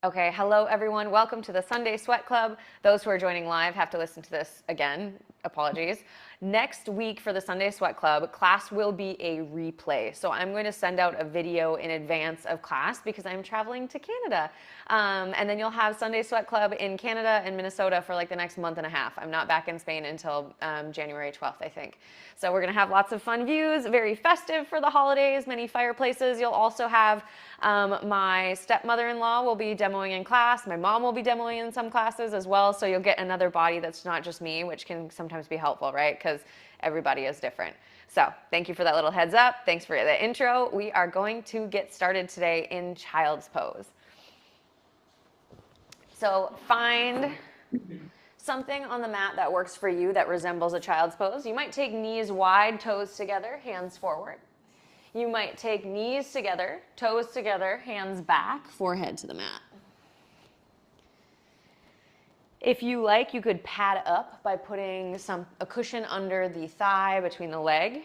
Okay, hello everyone. Welcome to the Sunday Sweat Club. Those who are joining live have to listen to this again. Apologies. Next week for the Sunday Sweat Club, class will be a replay. So I'm going to send out a video in advance of class because I'm traveling to Canada. And then you'll have Sunday Sweat Club in Canada and Minnesota for like the next month and a half. I'm not back in Spain until January 12th, I think. So we're going to have lots of fun views, very festive for the holidays, many fireplaces. You'll also have my stepmother-in-law will be demoing in class. My mom will be demoing in some classes as well. So you'll get another body that's not just me, which can sometimes be helpful, right? Because everybody is different. So thank you for that little heads up. Thanks for the intro. We are going to get started today in child's pose. So find something on the mat that works for you that resembles a child's pose. You might take knees wide, toes together, hands forward. You might take knees together, toes together, hands back, forehead to the mat. If you like, you could pad up by putting a cushion under the thigh between the leg.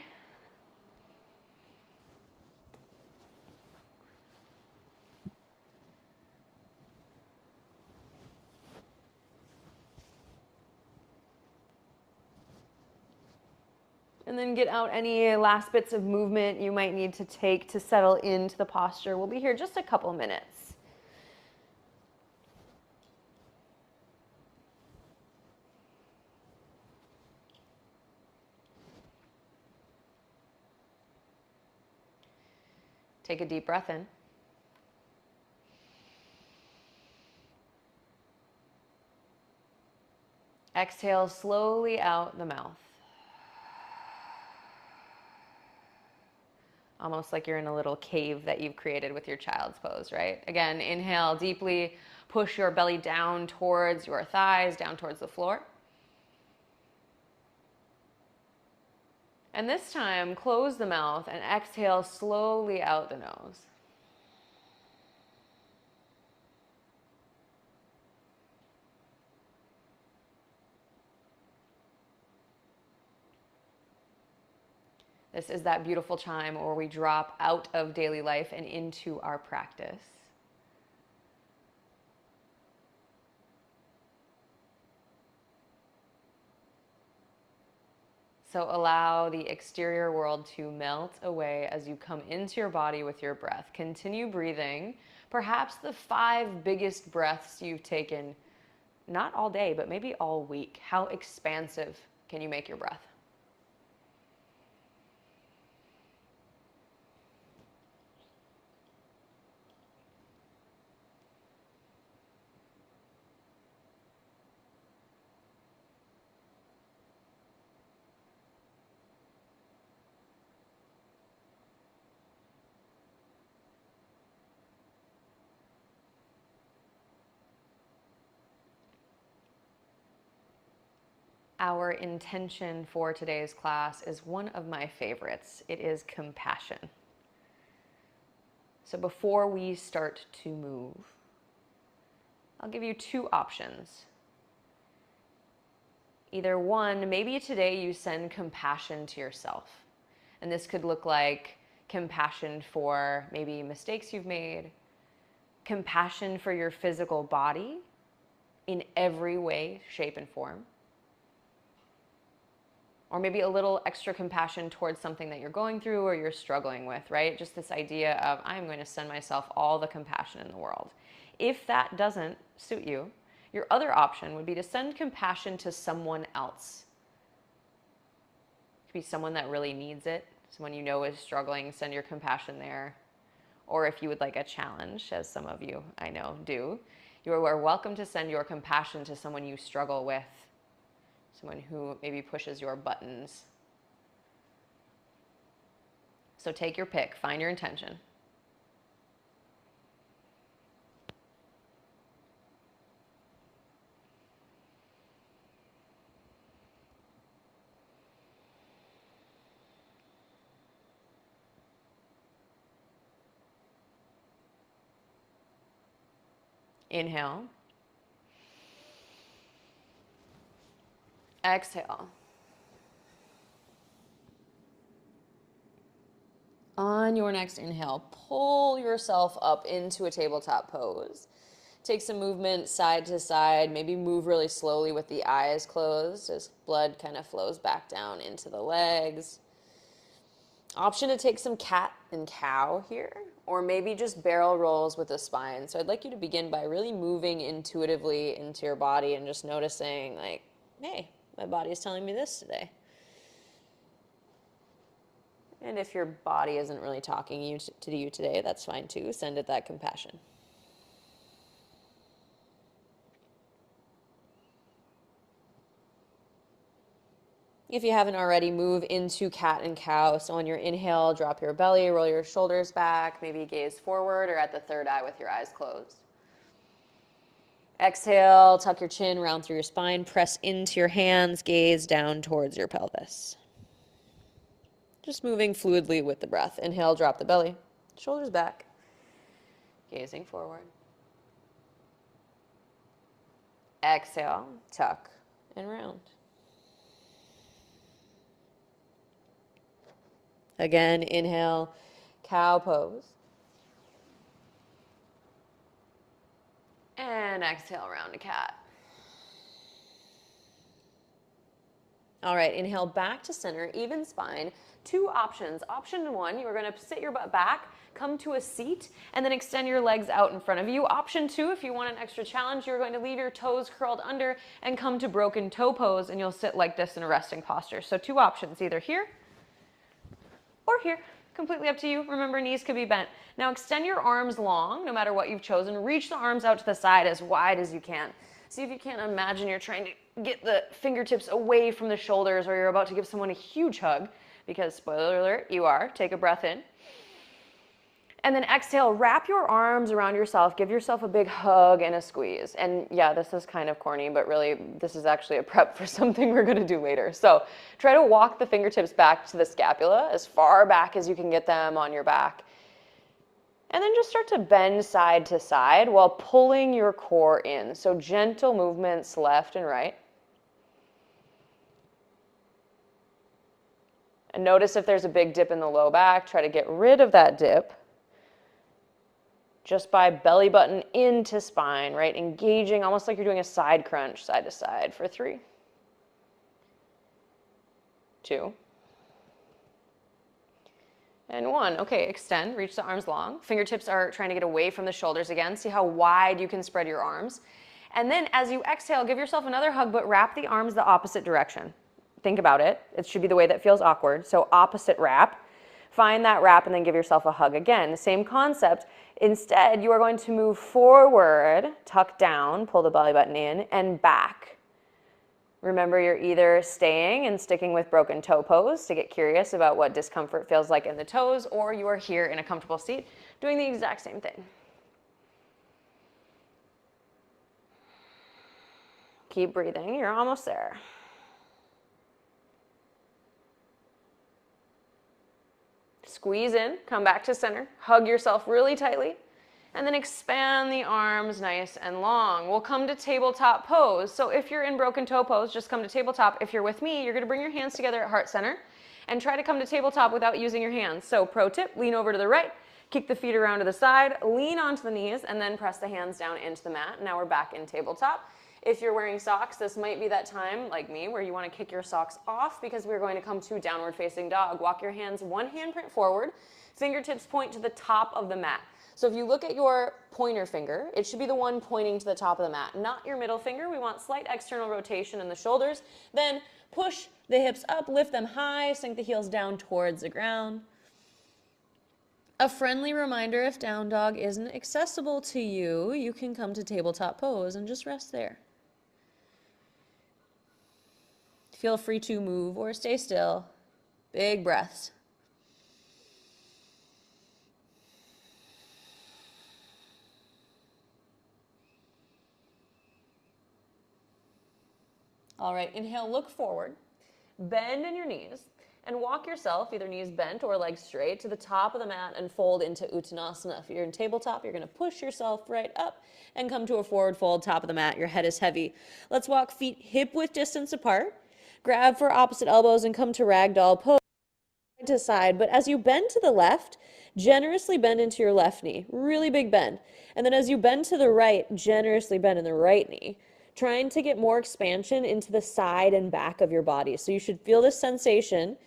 And then get out any last bits of movement you might need to take to settle into the posture. We'll be here just a couple minutes. Take a deep breath in. Exhale slowly out the mouth. Almost like you're in a little cave that you've created with your child's pose, right? Again, inhale deeply, push your belly down towards your thighs, down towards the floor. And this time, close the mouth and exhale slowly out the nose. This is that beautiful time where we drop out of daily life and into our practice. So allow the exterior world to melt away as you come into your body with your breath. Continue breathing. Perhaps the 5 biggest breaths you've taken, not all day, but maybe all week. How expansive can you make your breath? Our intention for today's class is one of my favorites. It is compassion. So before we start to move, I'll give you 2 options. Either one, maybe today you send compassion to yourself. And this could look like compassion for maybe mistakes you've made, compassion for your physical body in every way, shape, and form. Or maybe a little extra compassion towards something that you're going through or you're struggling with, right? Just this idea of, I'm going to send myself all the compassion in the world. If that doesn't suit you, your other option would be to send compassion to someone else. It could be someone that really needs it, someone you know is struggling, send your compassion there. Or if you would like a challenge, as some of you I know do, you are welcome to send your compassion to someone you struggle with, someone who maybe pushes your buttons. So take your pick, find your intention. Inhale. Exhale. On your next inhale, pull yourself up into a tabletop pose. Take some movement side to side, maybe move really slowly with the eyes closed as blood kind of flows back down into the legs. Option to take some cat and cow here, or maybe just barrel rolls with the spine. So I'd like you to begin by really moving intuitively into your body and just noticing, like, hey, my body is telling me this today. And if your body isn't really talking to you today, that's fine too. Send it that compassion. If you haven't already, move into cat and cow. So on your inhale, drop your belly, roll your shoulders back, maybe gaze forward or at the third eye with your eyes closed. Exhale, tuck your chin, round through your spine, press into your hands, gaze down towards your pelvis. Just moving fluidly with the breath. Inhale, drop the belly, shoulders back, gazing forward. Exhale, tuck and round. Again, inhale, cow pose. And exhale, round to cat. All right, inhale back to center, even spine. Two options. Option one, you are going to sit your butt back, come to a seat, and then extend your legs out in front of you. Option two, if you want an extra challenge, you're going to leave your toes curled under and come to broken toe pose, and you'll sit like this in a resting posture. So two options, either here or here. Completely up to you. Remember, knees could be bent. Now extend your arms long, no matter what you've chosen. Reach the arms out to the side as wide as you can. See if you can't imagine you're trying to get the fingertips away from the shoulders, or you're about to give someone a huge hug, because spoiler alert, you are. Take a breath in. And then exhale, wrap your arms around yourself, give yourself a big hug and a squeeze. And yeah, this is kind of corny, but really this is actually a prep for something we're gonna do later. So try to walk the fingertips back to the scapula, as far back as you can get them on your back. And then just start to bend side to side while pulling your core in. So gentle movements left and right. And notice if there's a big dip in the low back, try to get rid of that dip just by belly button into spine, right? Engaging almost like you're doing a side crunch, side to side, for 3, 2, and 1. Okay, extend, reach the arms long. Fingertips are trying to get away from the shoulders again. See how wide you can spread your arms. And then as you exhale, give yourself another hug, but wrap the arms the opposite direction. Think about it. It should be the way that feels awkward. So opposite wrap. Find that wrap and then give yourself a hug again. Same concept. Instead, you are going to move forward, tuck down, pull the belly button in, and back. Remember, you're either staying and sticking with broken toe pose to get curious about what discomfort feels like in the toes, or you are here in a comfortable seat doing the exact same thing. Keep breathing. You're almost there. Squeeze in, come back to center, hug yourself really tightly, and then expand the arms nice and long. We'll come to tabletop pose. So if you're in broken toe pose, just come to tabletop. If you're with me, you're gonna bring your hands together at heart center and try to come to tabletop without using your hands. So pro tip, lean over to the right, kick the feet around to the side, lean onto the knees, and then press the hands down into the mat. Now we're back in tabletop. If you're wearing socks, this might be that time, like me, where you want to kick your socks off, because we're going to come to downward facing dog. Walk your hands one handprint forward, fingertips point to the top of the mat. So if you look at your pointer finger, it should be the one pointing to the top of the mat, not your middle finger. We want slight external rotation in the shoulders. Then push the hips up, lift them high, sink the heels down towards the ground. A friendly reminder, if down dog isn't accessible to you, you can come to tabletop pose and just rest there. Feel free to move or stay still. Big breaths. All right, inhale, look forward. Bend in your knees and walk yourself, either knees bent or legs straight, to the top of the mat and fold into Uttanasana. If you're in tabletop, you're gonna push yourself right up and come to a forward fold, top of the mat. Your head is heavy. Let's walk feet hip width distance apart. Grab for opposite elbows and come to ragdoll pose. to side, but as you bend to the left, generously bend into your left knee. Really big bend. And then as you bend to the right, generously bend in the right knee. Trying to get more expansion into the side and back of your body. So you should feel this sensation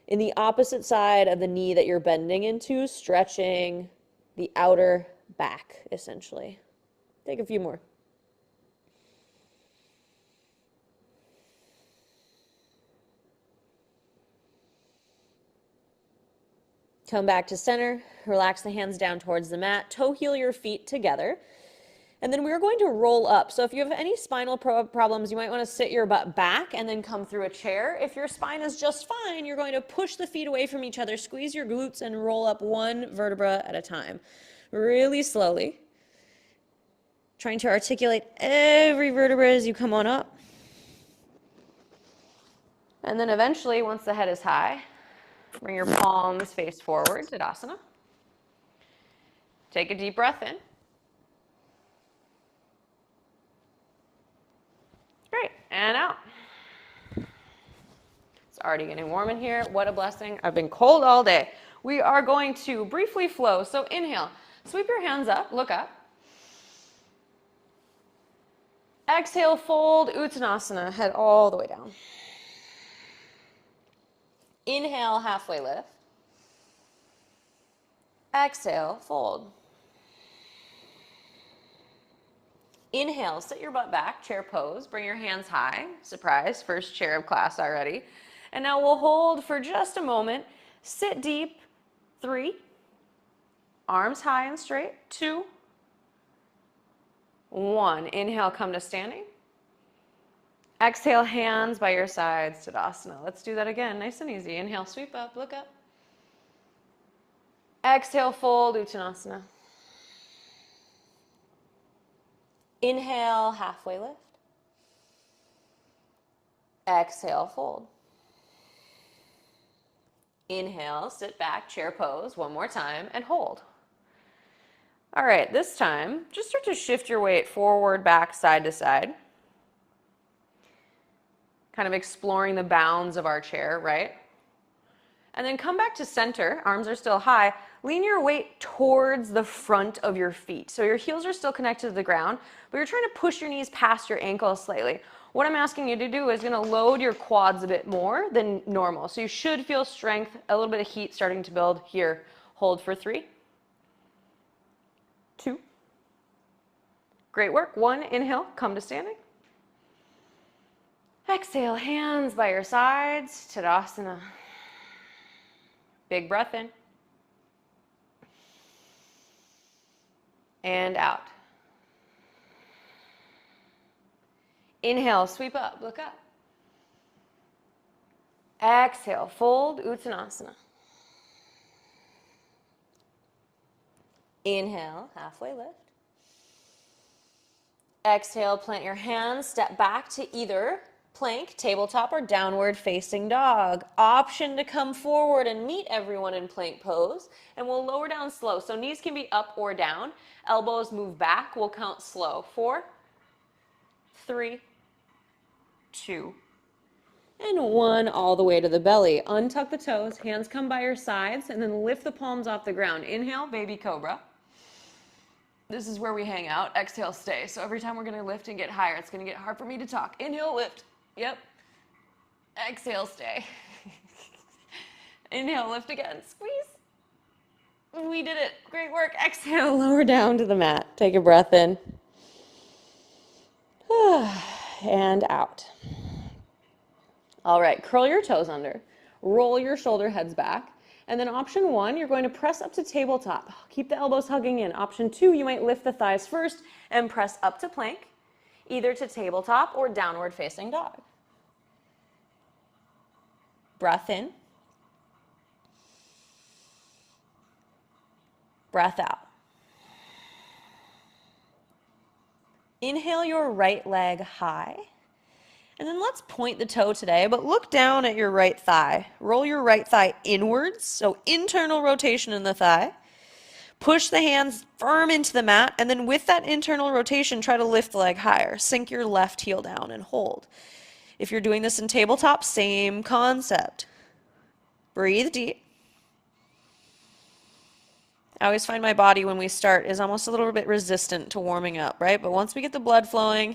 in the opposite side of the knee that you're bending into, stretching the outer back, essentially. Take a few more. Come back to center, relax the hands down towards the mat, toe heel your feet together. And then we're going to roll up. So if you have any spinal problems, you might want to sit your butt back and then come through a chair. If your spine is just fine, you're going to push the feet away from each other, squeeze your glutes, and roll up one vertebra at a time. Really slowly. Trying to articulate every vertebra as you come on up. And then eventually, once the head is high, bring your palms face forward, Tadasana. Take a deep breath in. Great, and out. It's already getting warm in here. What a blessing. I've been cold all day. We are going to briefly flow. So inhale, sweep your hands up, look up. Exhale, fold, Uttanasana, head all the way down. Inhale, halfway lift. Exhale, fold. Inhale, sit your butt back, chair pose. Bring your hands high. Surprise, first chair of class already. And now we'll hold for just a moment. Sit deep. 3. Arms high and straight. 2. 1. Inhale, come to standing. Exhale, hands by your sides, Tadasana. Let's do that again, nice and easy. Inhale, sweep up, look up. Exhale, fold, Uttanasana. Inhale, halfway lift. Exhale, fold. Inhale, sit back, chair pose, one more time, and hold. All right, this time, just start to shift your weight forward, back, side to side. Kind of exploring the bounds of our chair, right? And then come back to center, arms are still high. Lean your weight towards the front of your feet. So your heels are still connected to the ground, but you're trying to push your knees past your ankles slightly. What I'm asking you to do is going to load your quads a bit more than normal. So you should feel strength, a little bit of heat starting to build here. Hold for 3, 2. Great work. 1, inhale, come to standing. Exhale, hands by your sides, Tadasana. Big breath in. And out. Inhale, sweep up, look up. Exhale, fold, Uttanasana. Inhale, halfway lift. Exhale, plant your hands, step back to either plank, tabletop, or downward facing dog. Option to come forward and meet everyone in plank pose. And we'll lower down slow. So knees can be up or down. Elbows move back. We'll count slow. 4, 3, 2, and 1, all the way to the belly. Untuck the toes, hands come by your sides, and then lift the palms off the ground. Inhale, baby cobra. This is where we hang out. Exhale, stay. So every time we're going to lift and get higher, it's going to get hard for me to talk. Inhale, lift. Yep. Exhale, stay. Inhale, lift again. Squeeze. We did it. Great work. Exhale, lower down to the mat. Take a breath in. And out. All right, curl your toes under. Roll your shoulder heads back. And then option 1, you're going to press up to tabletop. Keep the elbows hugging in. Option 2, you might lift the thighs first and press up to plank, either to tabletop or downward facing dog. Breath in. Breath out. Inhale your right leg high. And then let's point the toe today, but look down at your right thigh. Roll your right thigh inwards, so internal rotation in the thigh. Push the hands firm into the mat, and then with that internal rotation, try to lift the leg higher. Sink your left heel down and hold. If you're doing this in tabletop, same concept. Breathe deep. I always find my body when we start is almost a little bit resistant to warming up, right? But once we get the blood flowing,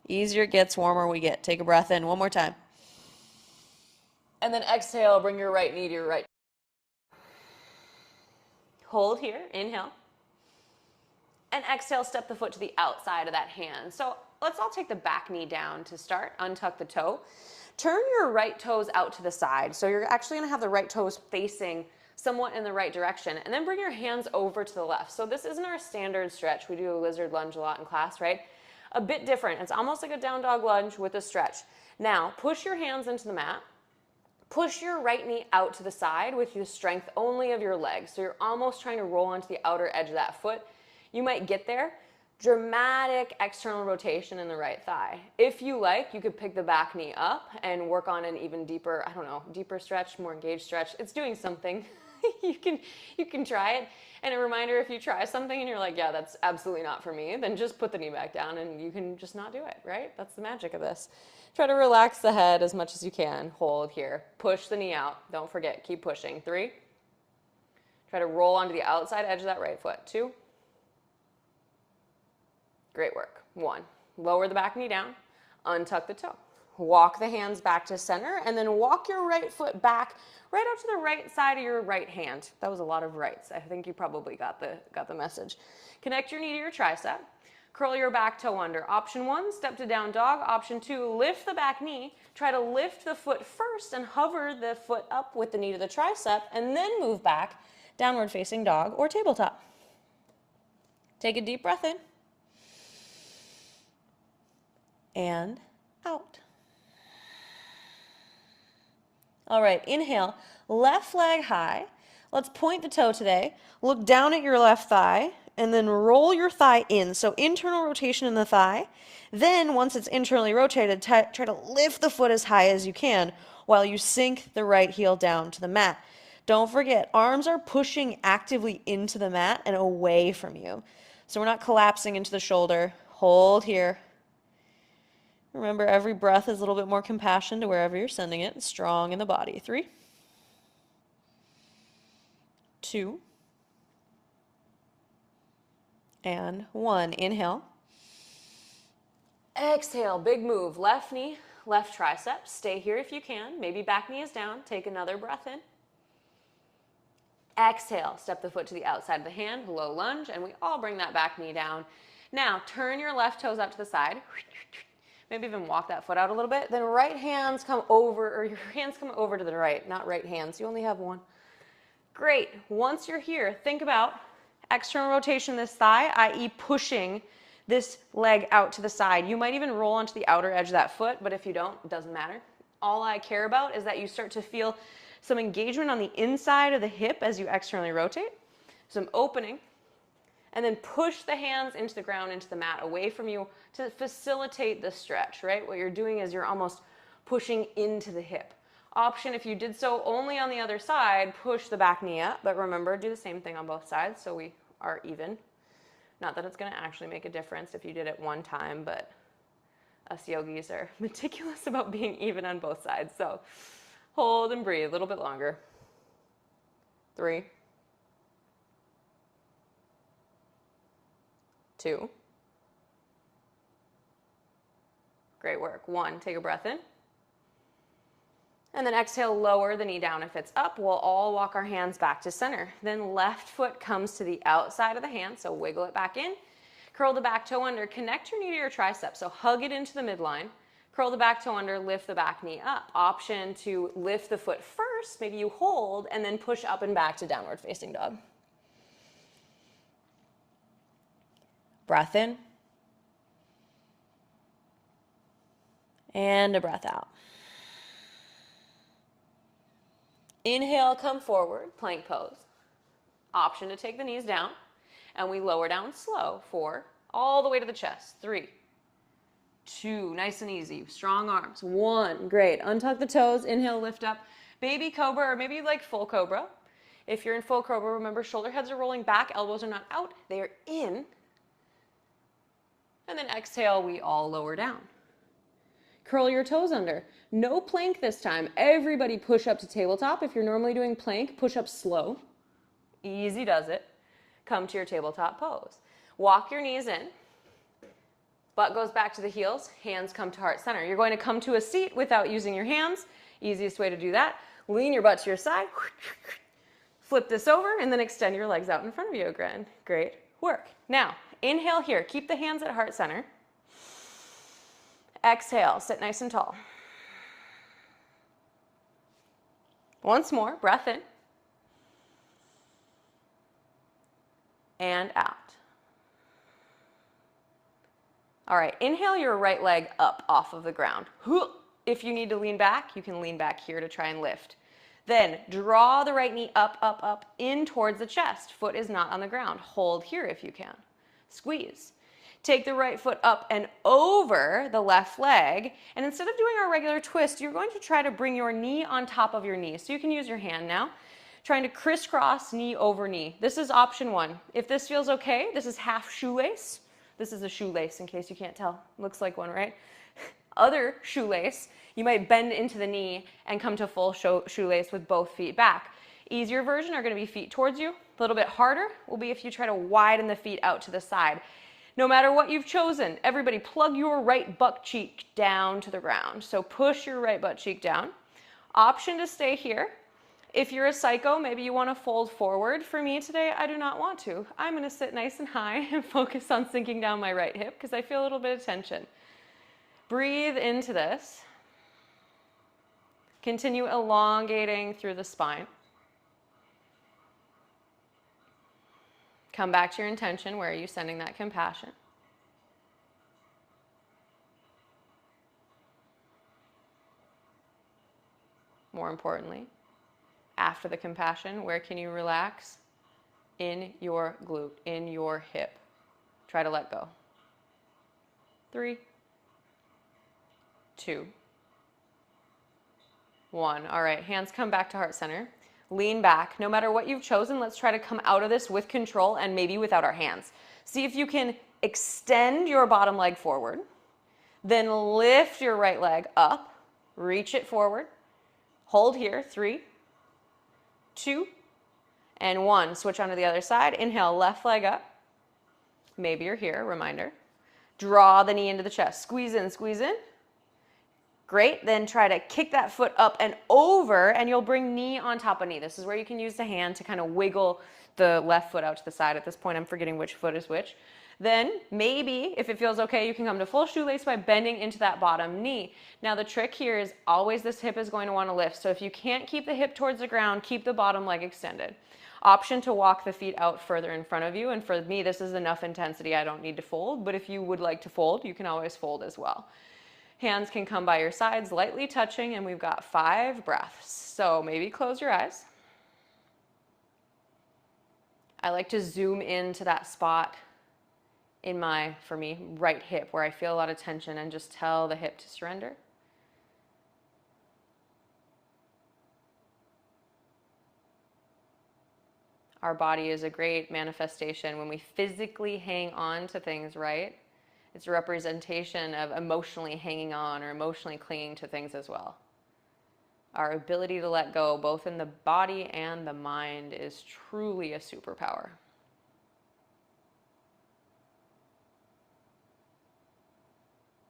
easier it gets, warmer we get. Take a breath in one more time. And then exhale, bring your right knee to your right. Hold here, inhale. And exhale, step the foot to the outside of that hand. So let's all take the back knee down to start. Untuck the toe. Turn your right toes out to the side. So you're actually gonna have the right toes facing somewhat in the right direction. And then bring your hands over to the left. So this isn't our standard stretch. We do a lizard lunge a lot in class, right? A bit different. It's almost like a down dog lunge with a stretch. Now, push your hands into the mat. Push your right knee out to the side with the strength only of your legs. So you're almost trying to roll onto the outer edge of that foot. You might get there. Dramatic external rotation in the right thigh. If you like, you could pick the back knee up and work on an even deeper, I don't know, deeper stretch, more engaged stretch. It's doing something. you can try it. And a reminder, if you try something and you're like, yeah, that's absolutely not for me, then just put the knee back down and you can just not do it, right? That's the magic of this. Try to relax the head as much as you can. Hold here. Push the knee out. Don't forget, keep pushing. 3. Try to roll onto the outside edge of that right foot. 2. Great work. 1. Lower the back knee down. Untuck the toe. Walk the hands back to center and then walk your right foot back right out to the right side of your right hand. That was a lot of rights. I think you probably got the message. Connect your knee to your tricep. Curl your back toe under. Option 1, step to down dog. Option 2, lift the back knee. Try to lift the foot first and hover the foot up with the knee to the tricep and then move back, downward facing dog or tabletop. Take a deep breath in. And out. All right, inhale, left leg high. Let's point the toe today. Look down at your left thigh and then roll your thigh in. So internal rotation in the thigh. Then once it's internally rotated, try to lift the foot as high as you can while you sink the right heel down to the mat. Don't forget, arms are pushing actively into the mat and away from you. So we're not collapsing into the shoulder. Hold here. Remember, every breath is a little bit more compassion to wherever you're sending it. Strong in the body. 3, 2, and 1. Inhale. Exhale, big move. Left knee, left tricep. Stay here if you can. Maybe back knee is down. Take another breath in. Exhale, step the foot to the outside of the hand, low lunge, and we all bring that back knee down. Now, turn your left toes out to the side. Maybe even walk that foot out a little bit. Then right hands come over, or your hands come over to the right, not right hands. You only have one. Great. Once you're here, think about external rotation this thigh, i.e. pushing this leg out to the side. You might even roll onto the outer edge of that foot, but if you don't, it doesn't matter. All I care about is that you start to feel some engagement on the inside of the hip as you externally rotate, some opening, and then push the hands into the ground, into the mat, away from you to facilitate the stretch, right? What you're doing is you're almost pushing into the hip. Option, if you did so only on the other side, push the back knee up, but remember, do the same thing on both sides so we are even. Not that it's gonna actually make a difference if you did it one time, but us yogis are meticulous about being even on both sides. So hold and breathe a little bit longer. 3, 2. Great work. 1, take a breath in. And then exhale, lower the knee down. If it's up, we'll all walk our hands back to center. Then left foot comes to the outside of the hand, so wiggle it back in. Curl the back toe under. Connect your knee to your tricep, so hug it into the midline. Curl the back toe under, lift the back knee up. Option to lift the foot first, maybe you hold, and then push up and back to downward facing dog. Breath in. And a breath out. Inhale, come forward, plank pose. Option to take the knees down, and we lower down slow. 4, all the way to the chest. 3, 2, nice and easy. Strong arms. 1, great. Untuck the toes. Inhale, lift up. Baby cobra, or maybe like full cobra. If you're in full cobra, remember shoulder heads are rolling back, elbows are not out, they are in. And then exhale, we all lower down. Curl your toes under. No plank this time. Everybody push up to tabletop. If you're normally doing plank, push up slow. Easy does it. Come to your tabletop pose. Walk your knees in. Butt goes back to the heels. Hands come to heart center. You're going to come to a seat without using your hands. Easiest way to do that. Lean your butt to your side. Flip this over and then extend your legs out in front of you again. Great work. Now, inhale here. Keep the hands at heart center. Exhale. Sit nice and tall. Once more. Breath in. And out. All right, inhale your right leg up off of the ground. If you need to lean back, you can lean back here to try and lift. Then draw the right knee up, up, up, in towards the chest. Foot is not on the ground. Hold here if you can. Squeeze. Take the right foot up and over the left leg. And instead of doing our regular twist, you're going to try to bring your knee on top of your knee. So you can use your hand now. Trying to crisscross knee over knee. This is option one. If this feels okay, this is half shoelace. This is a shoelace in case you can't tell. Looks like one, right? Other shoelace, you might bend into the knee and come to full shoelace with both feet back. Easier version are going to be feet towards you. A little bit harder will be if you try to widen the feet out to the side. No matter what you've chosen, everybody plug your right butt cheek down to the ground. So push your right butt cheek down. Option to stay here. If you're a psycho, maybe you want to fold forward. For me today, I do not want to. I'm going to sit nice and high and focus on sinking down my right hip because I feel a little bit of tension. Breathe into this. Continue elongating through the spine. Come back to your intention. Where are you sending that compassion? More importantly, after the compassion, where can you relax? In your glute, in your hip. Try to let go. 3, 2, 1. All right, hands come back to heart center. Lean back. No matter what you've chosen, let's try to come out of this with control and maybe without our hands. See if you can extend your bottom leg forward. Then lift your right leg up. Reach it forward. Hold here. 3, 2, and 1. Switch onto the other side. Inhale, left leg up. Maybe you're here, reminder. Draw the knee into the chest. Squeeze in, squeeze in. Great. Then try to kick that foot up and over, and you'll bring knee on top of knee. This is where you can use the hand to kind of wiggle the left foot out to the side. At this point, I'm forgetting which foot is which. Then maybe, if it feels okay, you can come to full shoelace by bending into that bottom knee. Now the trick here is always this hip is going to want to lift. So if you can't keep the hip towards the ground, keep the bottom leg extended. Option to walk the feet out further in front of you. And for me, this is enough intensity. I don't need to fold. But if you would like to fold, you can always fold as well. Hands can come by your sides, lightly touching, and we've got 5 breaths. So maybe close your eyes. I like to zoom into that spot in my, for me, right hip where I feel a lot of tension and just tell the hip to surrender. Our body is a great manifestation when we physically hang on to things, right? It's a representation of emotionally hanging on or emotionally clinging to things as well. Our ability to let go, both in the body and the mind, is truly a superpower.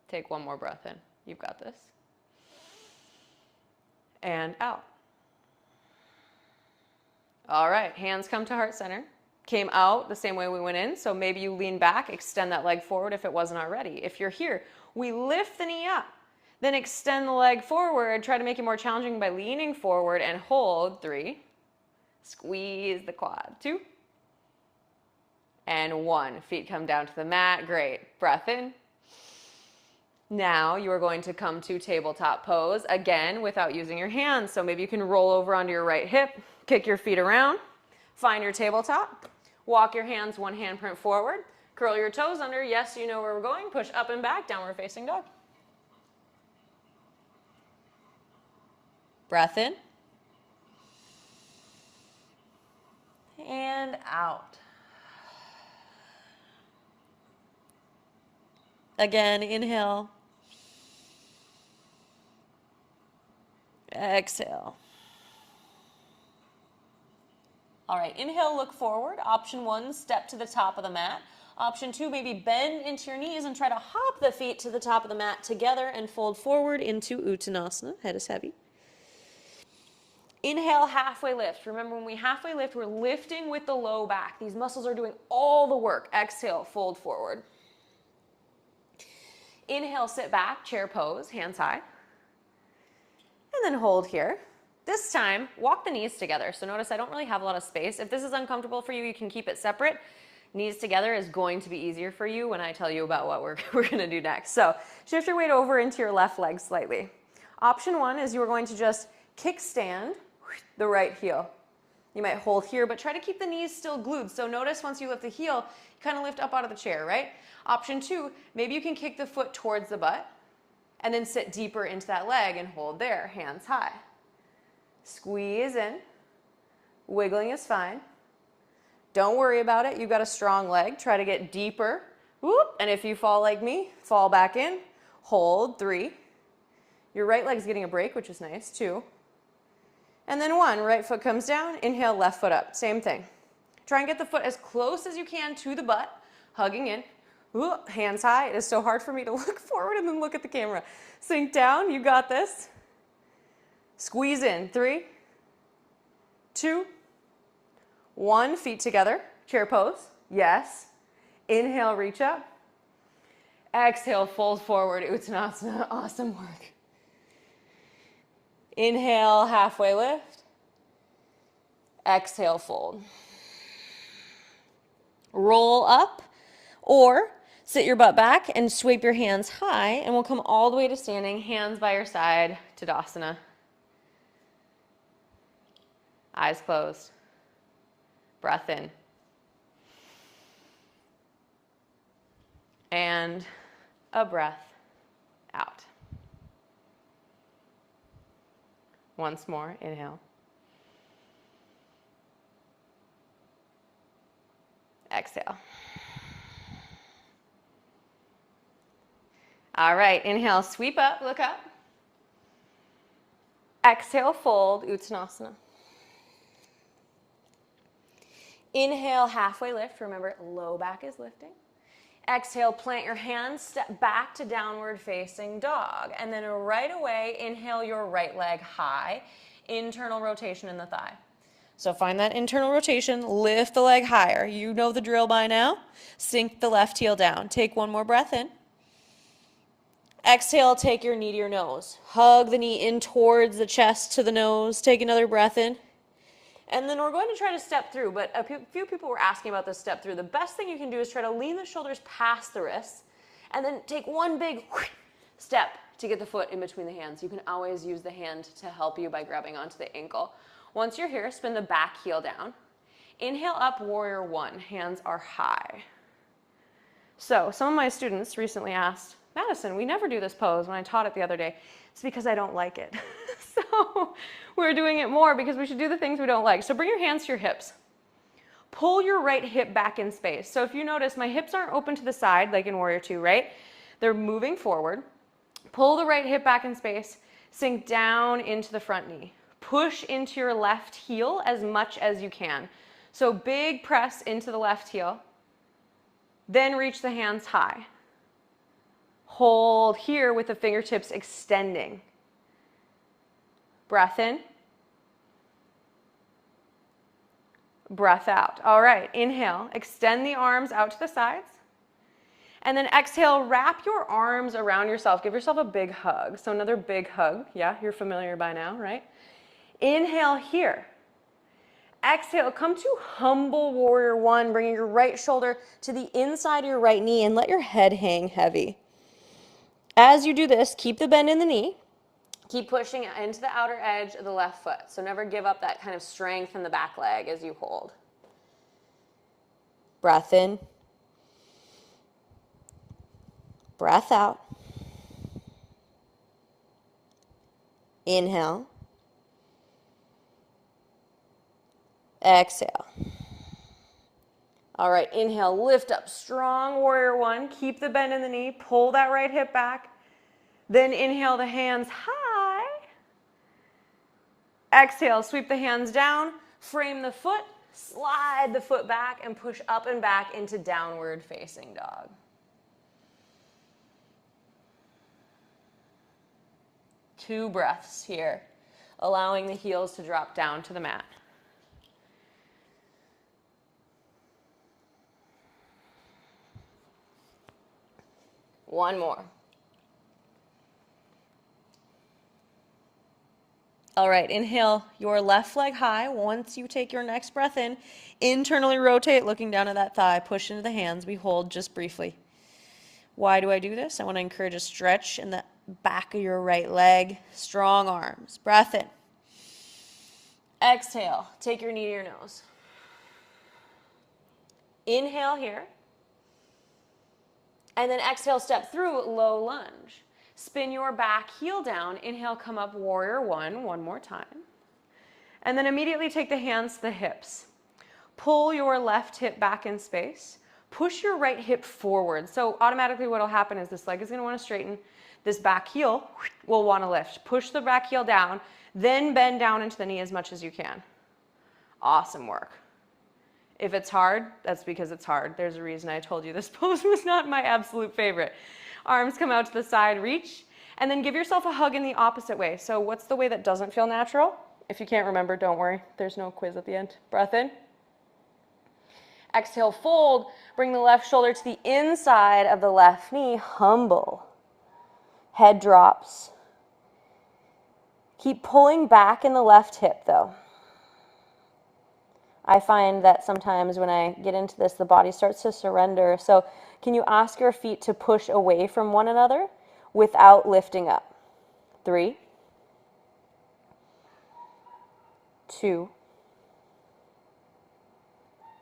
Take one more breath in. You've got this. And out. All right, hands come to heart center. Came out the same way we went in, so maybe you lean back, extend that leg forward if it wasn't already. If you're here, we lift the knee up, then extend the leg forward, try to make it more challenging by leaning forward and hold. 3, squeeze the quad. 2, and 1. Feet come down to the mat. Great. Breath in. Now you are going to come to tabletop pose, again without using your hands. So maybe you can roll over onto your right hip, kick your feet around, find your tabletop, walk your hands one handprint forward, curl your toes under. Yes, you know where we're going. Push up and back, downward facing dog. Breath in. And out. Again, inhale. Exhale. All right, inhale, look forward. Option 1, step to the top of the mat. Option 2, maybe bend into your knees and try to hop the feet to the top of the mat together and fold forward into Uttanasana. Head is heavy. Inhale, halfway lift. Remember, when we halfway lift, we're lifting with the low back. These muscles are doing all the work. Exhale, fold forward. Inhale, sit back, chair pose, hands high. And then hold here. This time, walk the knees together. So notice I don't really have a lot of space. If this is uncomfortable for you, you can keep it separate. Knees together is going to be easier for you when I tell you about what we're going to do next. So shift your weight over into your left leg slightly. Option 1 is you are going to just kickstand the right heel. You might hold here, but try to keep the knees still glued. So notice once you lift the heel, you kind of lift up out of the chair, right? Option 2, maybe you can kick the foot towards the butt and then sit deeper into that leg and hold there, hands high. Squeeze in. Wiggling is fine. Don't worry about it. You've got a strong leg. Try to get deeper. Whoop. And if you fall like me, fall back in. Hold. 3. Your right leg's getting a break, which is nice. 2. And then 1. Right foot comes down. Inhale, left foot up. Same thing. Try and get the foot as close as you can to the butt. Hugging in. Whoop. Hands high. It is so hard for me to look forward and then look at the camera. Sink down. You got this. Squeeze in. 3, 2, 1. Feet together. Chair pose. Yes. Inhale, reach up. Exhale, fold forward. Uttanasana. Awesome work. Inhale, halfway lift. Exhale, fold. Roll up or sit your butt back and sweep your hands high, and we'll come all the way to standing, hands by your side, Tadasana. Eyes closed. Breath in. And a breath out. Once more, inhale. Exhale. All right, inhale, sweep up, look up. Exhale, fold, Uttanasana. Inhale, halfway lift. Remember, low back is lifting. Exhale, plant your hands, step back to downward facing dog. And then right away, inhale your right leg high. Internal rotation in the thigh. So find that internal rotation, lift the leg higher. You know the drill by now. Sink the left heel down. Take one more breath in. Exhale, take your knee to your nose. Hug the knee in towards the chest to the nose. Take another breath in. And then we're going to try to step through, but a few people were asking about this step through. The best thing you can do is try to lean the shoulders past the wrists and then take one big step to get the foot in between the hands. You can always use the hand to help you by grabbing onto the ankle. Once you're here, spin the back heel down. Inhale up, warrior 1. Hands are high. So some of my students recently asked, Madison, we never do this pose when I taught it the other day. It's because I don't like it. So we're doing it more because we should do the things we don't like. So bring your hands to your hips. Pull your right hip back in space. So if you notice, my hips aren't open to the side like in warrior 2, right? They're moving forward. Pull the right hip back in space. Sink down into the front knee. Push into your left heel as much as you can. So big press into the left heel. Then reach the hands high. Hold here with the fingertips extending. Breath in. Breath out. All right, inhale. Extend the arms out to the sides. And then exhale, wrap your arms around yourself. Give yourself a big hug. So another big hug. Yeah, you're familiar by now, right? Inhale here. Exhale, come to humble warrior 1, bringing your right shoulder to the inside of your right knee and let your head hang heavy. As you do this, keep the bend in the knee. Keep pushing into the outer edge of the left foot. So never give up that kind of strength in the back leg as you hold. Breath in. Breath out. Inhale. Exhale. All right, inhale, lift up, strong warrior 1. Keep the bend in the knee, pull that right hip back. Then inhale the hands high. Exhale, sweep the hands down, frame the foot, slide the foot back, and push up and back into downward facing dog. Two breaths here, allowing the heels to drop down to the mat. One more. All right, inhale your left leg high. Once you take your next breath in, internally rotate, looking down at that thigh. Push into the hands. We hold just briefly. Why do I do this? I want to encourage a stretch in the back of your right leg. Strong arms. Breath in. Exhale. Take your knee to your nose. Inhale here. And then exhale, step through, low lunge. Spin your back heel down. Inhale, come up, warrior one more time. And then immediately take the hands to the hips. Pull your left hip back in space. Push your right hip forward. So automatically what will happen is this leg is going to want to straighten. This back heel will want to lift. Push the back heel down, then bend down into the knee as much as you can. Awesome work. If it's hard, that's because it's hard. There's a reason I told you this pose was not my absolute favorite. Arms come out to the side, reach, and then give yourself a hug in the opposite way. So what's the way that doesn't feel natural? If you can't remember, don't worry. There's no quiz at the end. Breath in. Exhale, fold. Bring the left shoulder to the inside of the left knee. Humble. Head drops. Keep pulling back in the left hip, though. I find that sometimes when I get into this, the body starts to surrender. So can you ask your feet to push away from one another without lifting up? 3, 2,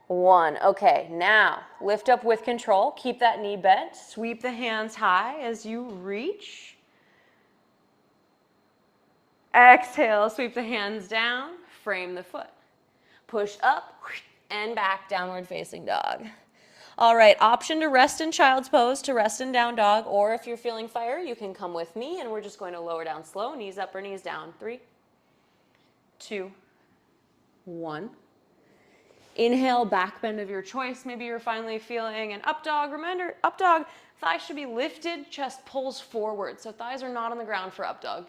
1. Okay, now lift up with control. Keep that knee bent. Sweep the hands high as you reach. Exhale, sweep the hands down. Frame the foot. Push up and back, downward facing dog. All right, option to rest in child's pose, to rest in down dog, or if you're feeling fire, you can come with me, and we're just going to lower down slow, knees up or knees down. 3, 2, 1. Inhale, back bend of your choice. Maybe you're finally feeling an up dog. Remember, up dog, thighs should be lifted, chest pulls forward, so thighs are not on the ground for up dog.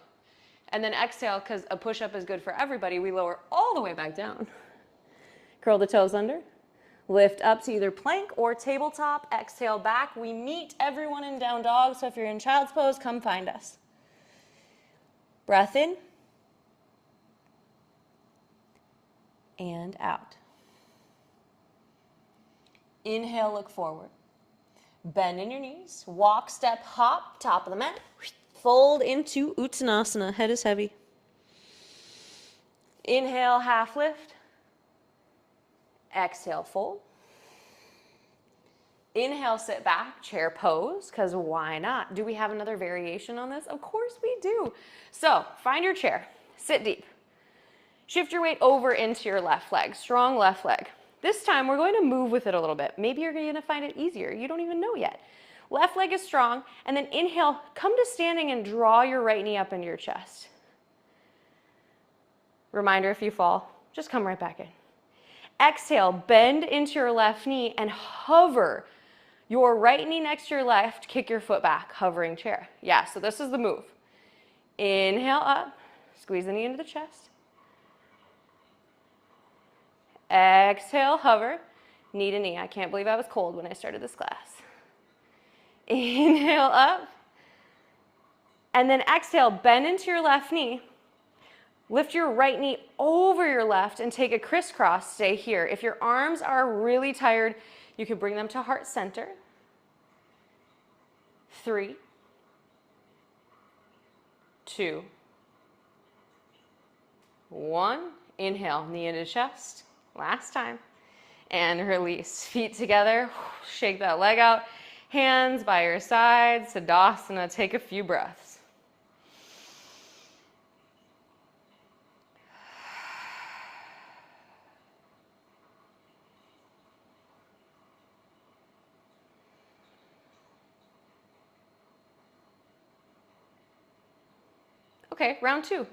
And then exhale, because a push-up is good for everybody, we lower all the way back down. Curl the toes under. Lift up to either plank or tabletop. Exhale back. We meet everyone in down dog, so if you're in child's pose, come find us. Breath in. And out. Inhale, look forward. Bend in your knees. Walk, step, hop, top of the mat. Fold into Uttanasana. Head is heavy. Inhale, half lift. Exhale, fold. Inhale, sit back, chair pose, because why not? Do we have another variation on this? Of course we do. So find your chair, sit deep. Shift your weight over into your left leg, strong left leg. This time we're going to move with it a little bit. Maybe you're going to find it easier. You don't even know yet. Left leg is strong, and then inhale, come to standing and draw your right knee up into your chest. Reminder, if you fall, just come right back in. Exhale, bend into your left knee and hover your right knee next to your left, kick your foot back, hovering chair. Yeah, so this is the move. Inhale up, squeeze the knee into the chest. Exhale, hover, knee to knee. I can't believe I was cold when I started this class. Inhale up, and then exhale, bend into your left knee. Lift your right knee over your left and take a crisscross. Stay here. If your arms are really tired, you can bring them to heart center. 3, 2, 1. Inhale, knee into chest. Last time. And release. Feet together. Shake that leg out. Hands by your side. Tadasana. Take a few breaths. Okay, round 2.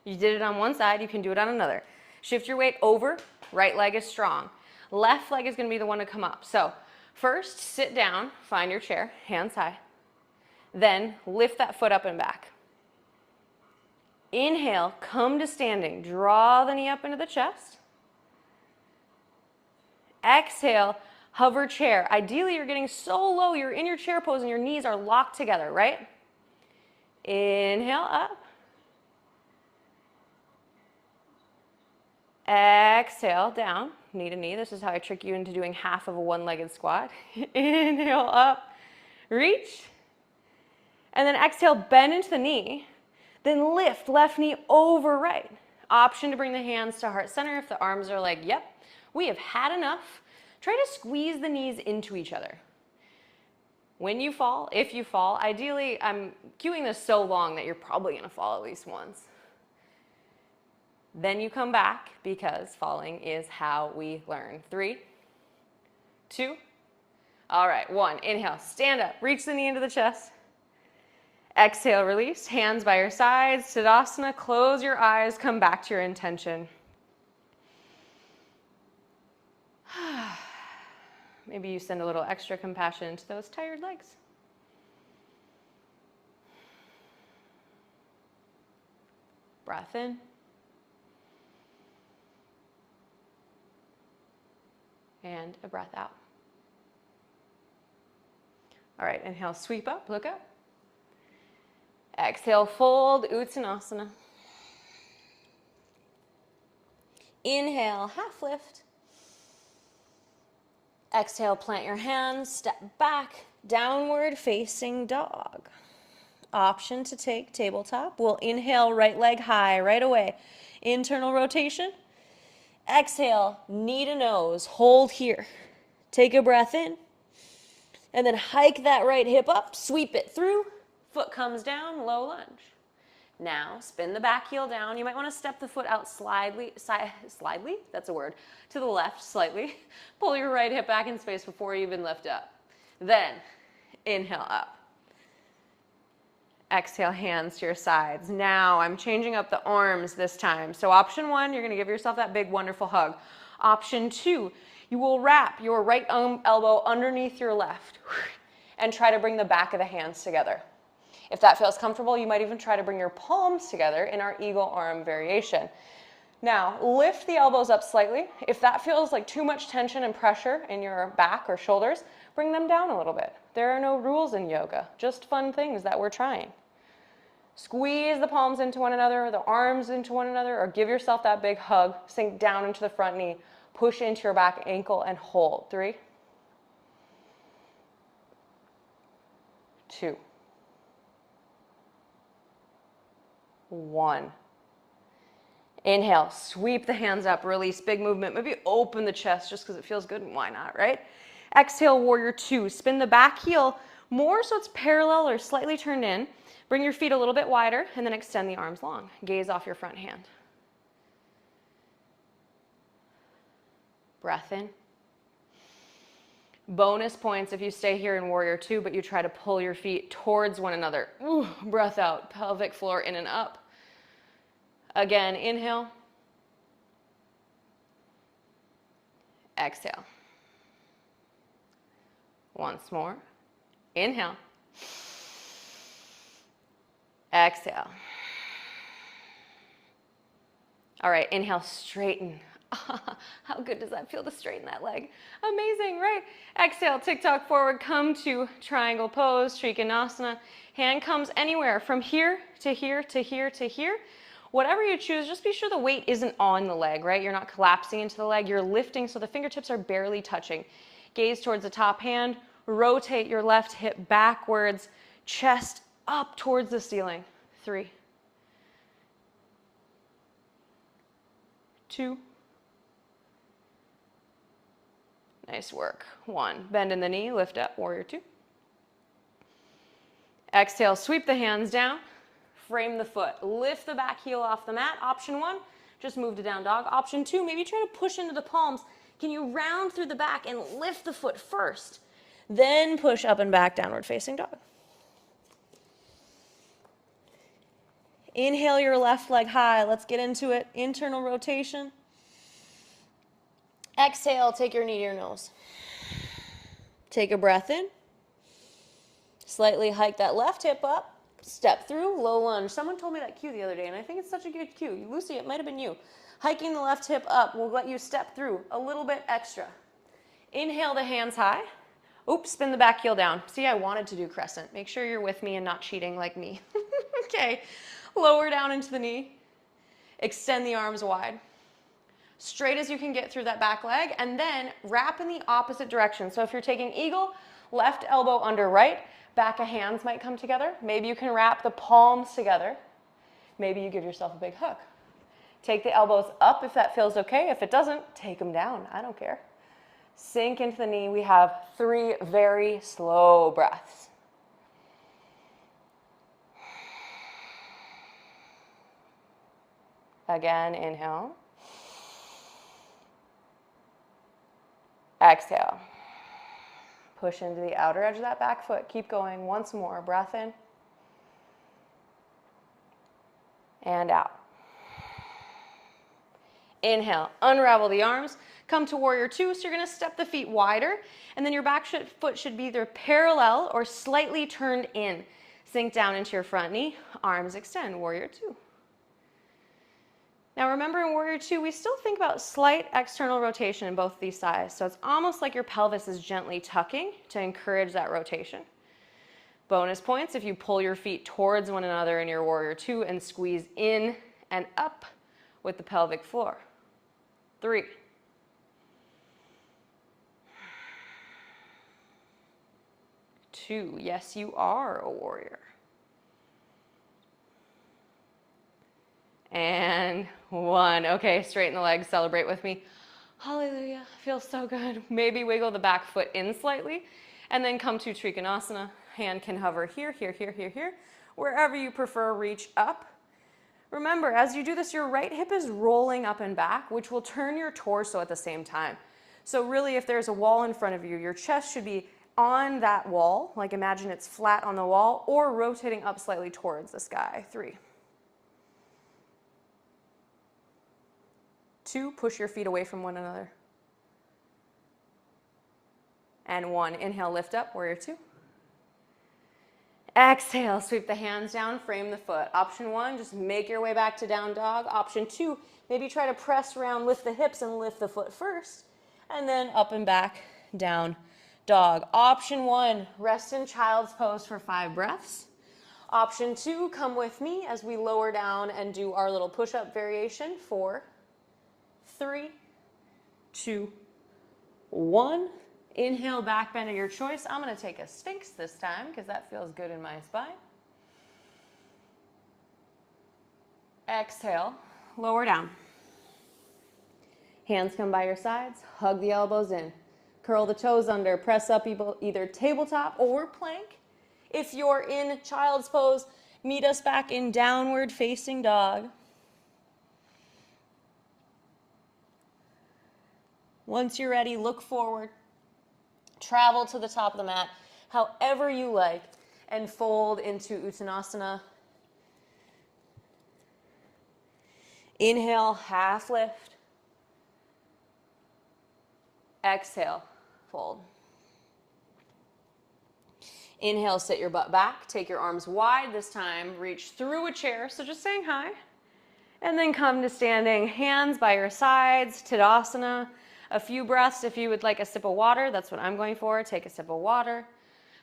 You did it on one side, you can do it on another. Shift your weight over, right leg is strong. Left leg is going to be the one to come up. So first, sit down, find your chair, hands high. Then lift that foot up and back. Inhale, come to standing. Draw the knee up into the chest. Exhale, hover chair. Ideally, you're getting so low, you're in your chair pose and your knees are locked together, right? Inhale, up. Exhale, down, knee to knee. This is how I trick you into doing half of a one-legged squat. Inhale, up, reach. And then exhale, bend into the knee. Then lift, left knee over right. Option to bring the hands to heart center if the arms are like, yep, we have had enough. Try to squeeze the knees into each other. When you fall, if you fall, ideally, I'm cueing this so long that you're probably going to fall at least once. Then you come back because falling is how we learn. 3, 2, all right, 1. Inhale, stand up, reach the knee into the chest. Exhale, release, hands by your sides, Tadasana, close your eyes, come back to your intention. Maybe you send a little extra compassion to those tired legs. Breath in. And a breath out. All right, inhale, sweep up, look up. Exhale, fold, Uttanasana. Inhale, half lift. Exhale, plant your hands, step back, downward facing dog. Option to take tabletop. We'll inhale, right leg high, right away. Internal rotation. Exhale, knee to nose, hold here. Take a breath in. And then hike that right hip up, sweep it through. Foot comes down, low lunge. Now, spin the back heel down. You might want to step the foot out slidely, that's a word, to the left slightly. Pull your right hip back in space before you even lift up. Then, inhale up. Exhale, hands to your sides. Now, I'm changing up the arms this time. So option 1, you're going to give yourself that big, wonderful hug. Option 2, you will wrap your right elbow underneath your left and try to bring the back of the hands together. If that feels comfortable, you might even try to bring your palms together in our eagle arm variation. Now, lift the elbows up slightly. If that feels like too much tension and pressure in your back or shoulders, bring them down a little bit. There are no rules in yoga, just fun things that we're trying. Squeeze the palms into one another, the arms into one another, or give yourself that big hug. Sink down into the front knee. Push into your back ankle and hold. 3, 2, 1. Inhale, sweep the hands up, release, big movement. Maybe open the chest just because it feels good, and why not, right? Exhale, warrior 2. Spin the back heel more so it's parallel or slightly turned in. Bring your feet a little bit wider and then extend the arms long. Gaze off your front hand. Breath in. Bonus points if you stay here in warrior 2, but you try to pull your feet towards one another. Ooh, breath out, pelvic floor in and up. Again, inhale. Exhale. Once more. Inhale. Exhale. All right, inhale, straighten. How good does that feel to straighten that leg? Amazing, right? Exhale, tick-tock forward, come to triangle pose, Trikonasana. Hand comes anywhere from here to here to here to here. Whatever you choose, just be sure the weight isn't on the leg, right? You're not collapsing into the leg. You're lifting so the fingertips are barely touching. Gaze towards the top hand. Rotate your left hip backwards. Chest up towards the ceiling. 3, 2. Nice work. 1. Bend in the knee, lift up, warrior 2. Exhale, sweep the hands down. Frame the foot. Lift the back heel off the mat. Option 1, just move to down dog. Option 2, maybe try to push into the palms. Can you round through the back and lift the foot first? Then push up and back, downward facing dog. Inhale your left leg high. Let's get into it. Internal rotation. Exhale, take your knee to your nose. Take a breath in. Slightly hike that left hip up. Step through, low lunge. Someone told me that cue the other day, and I think it's such a good cue. Lucy, it might have been you. Hiking the left hip up will let you step through a little bit extra. Inhale the hands high. Oops, spin the back heel down. See, I wanted to do crescent. Make sure you're with me and not cheating like me. Okay, lower down into the knee. Extend the arms wide. Straight as you can get through that back leg, and then wrap in the opposite direction. So if you're taking eagle, left elbow under right, back of hands might come together. Maybe you can wrap the palms together. Maybe you give yourself a big hook. Take the elbows up if that feels okay. If it doesn't, take them down. I don't care. Sink into the knee. We have 3 very slow breaths. Again, inhale. Exhale. Push into the outer edge of that back foot. Keep going. Once more. Breath in. And out. Inhale. Unravel the arms. Come to warrior 2. So you're going to step the feet wider. And then your back foot should be either parallel or slightly turned in. Sink down into your front knee. Arms extend. Warrior 2. Now remember, in warrior 2, we still think about slight external rotation in both of these sides. So it's almost like your pelvis is gently tucking to encourage that rotation. Bonus points if you pull your feet towards one another in your warrior 2 and squeeze in and up with the pelvic floor. 3. 2. Yes, you are a warrior. And 1. Okay, straighten the legs, celebrate with me. Hallelujah, feels so good. Maybe wiggle the back foot in slightly, and then come to Trikonasana. Hand can hover here, here, here, here, here. Wherever you prefer, reach up. Remember, as you do this, your right hip is rolling up and back, which will turn your torso at the same time. So really, if there's a wall in front of you, your chest should be on that wall, like imagine it's flat on the wall, or rotating up slightly towards the sky. 3. 2, push your feet away from one another. And 1, inhale, lift up, warrior 2. Exhale, sweep the hands down, frame the foot. Option 1, just make your way back to down dog. Option 2, maybe try to press around, lift the hips and lift the foot first. And then up and back, down dog. Option 1, rest in child's pose for 5 breaths. Option 2, come with me as we lower down and do our little push-up variation. 4, 3, 2, 1. Inhale, back bend of your choice. I'm going to take a Sphinx this time because that feels good in my spine. Exhale, lower down. Hands come by your sides. Hug the elbows in. Curl the toes under. Press up either tabletop or plank. If you're in child's pose, meet us back in downward facing dog. Once you're ready, look forward. Travel to the top of the mat, however you like, and fold into Uttanasana. Inhale, half lift. Exhale, fold. Inhale, sit your butt back. Take your arms wide this time. Reach through a chair, so just saying hi. And then come to standing, hands by your sides, Tadasana. A few breaths if you would like a sip of water. That's what I'm going for. Take a sip of water.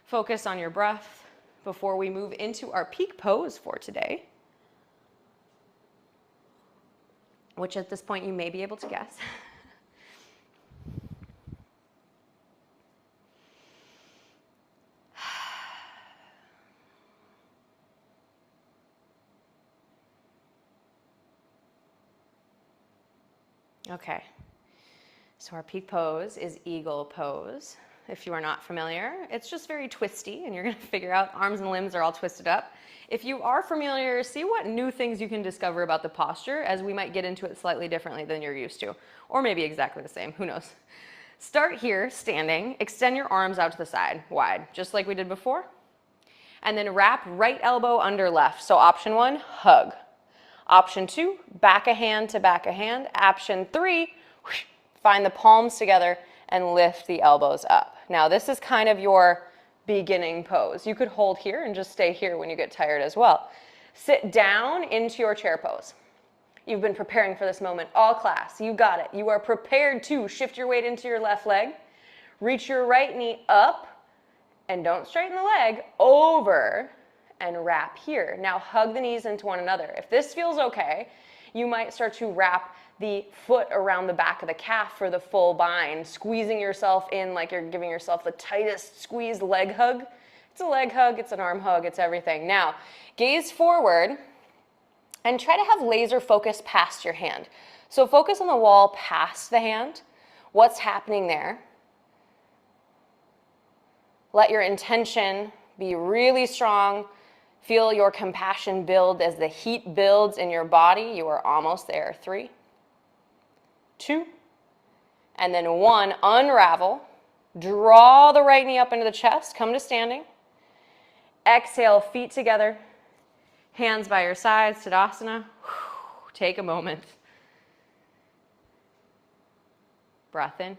Focus on your breath before we move into our peak pose for today, which at this point you may be able to guess. Okay. So our peak pose is eagle pose. If you are not familiar, it's just very twisty and you're going to figure out arms and limbs are all twisted up. If you are familiar, see what new things you can discover about the posture as we might get into it slightly differently than you're used to, or maybe exactly the same, who knows. Start here, standing, extend your arms out to the side, wide, just like we did before. And then wrap right elbow under left. So option 1, hug. Option 2, back a hand to back a hand. Option 3, find the palms together and lift the elbows up. Now this is kind of your beginning pose. You could hold here and just stay here when you get tired as well. Sit down into your chair pose. You've been preparing for this moment all class. You got it. You are prepared to shift your weight into your left leg. Reach your right knee up and don't straighten the leg, over and wrap here. Now hug the knees into one another. If this feels okay, you might start to wrap the foot around the back of the calf for the full bind, squeezing yourself in like you're giving yourself the tightest squeezed leg hug. It's a leg hug, it's an arm hug, it's everything. Now, gaze forward and try to have laser focus past your hand. So focus on the wall past the hand. What's happening there? Let your intention be really strong. Feel your compassion build as the heat builds in your body. You are almost there. 3, 2, and then 1. Unravel. Draw the right knee up into the chest. Come to standing. Exhale, feet together. Hands by your sides, Tadasana. Take a moment. Breath in.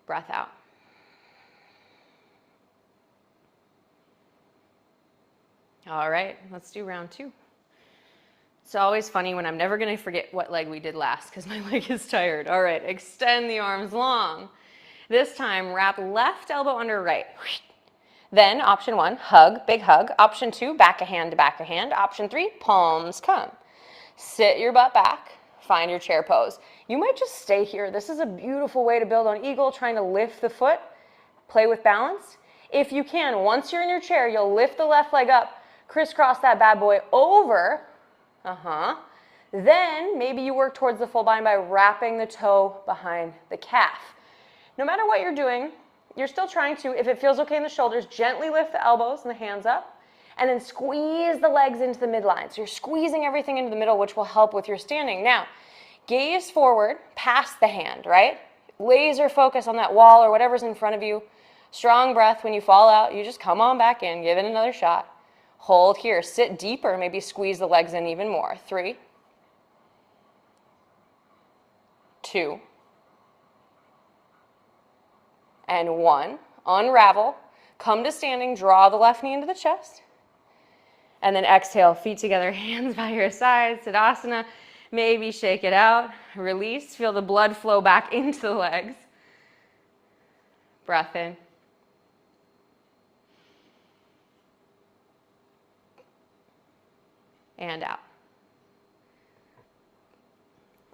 Breath out. All right, let's do round 2. It's always funny when I'm never going to forget what leg we did last because my leg is tired. All right, extend the arms long. This time, wrap left elbow under right. Then, option 1, hug, big hug. Option 2, back a hand to back a hand. Option 3, palms come. Sit your butt back. Find your chair pose. You might just stay here. This is a beautiful way to build on eagle, trying to lift the foot, play with balance. If you can, once you're in your chair, you'll lift the left leg up, crisscross that bad boy over. Then maybe you work towards the full bind by wrapping the toe behind the calf. No matter what you're doing, you're still trying to, if it feels okay in the shoulders, gently lift the elbows and the hands up, and then squeeze the legs into the midline. So you're squeezing everything into the middle, which will help with your standing. Now, gaze forward, past the hand, right? Laser focus on that wall or whatever's in front of you. Strong breath. When you fall out, you just come on back in, give it another shot. Hold here. Sit deeper, maybe squeeze the legs in even more. 3, 2, and 1. Unravel. Come to standing. Draw the left knee into the chest. And then exhale, feet together, hands by your sides, Tadasana. Maybe shake it out. Release. Feel the blood flow back into the legs. Breath in. And out.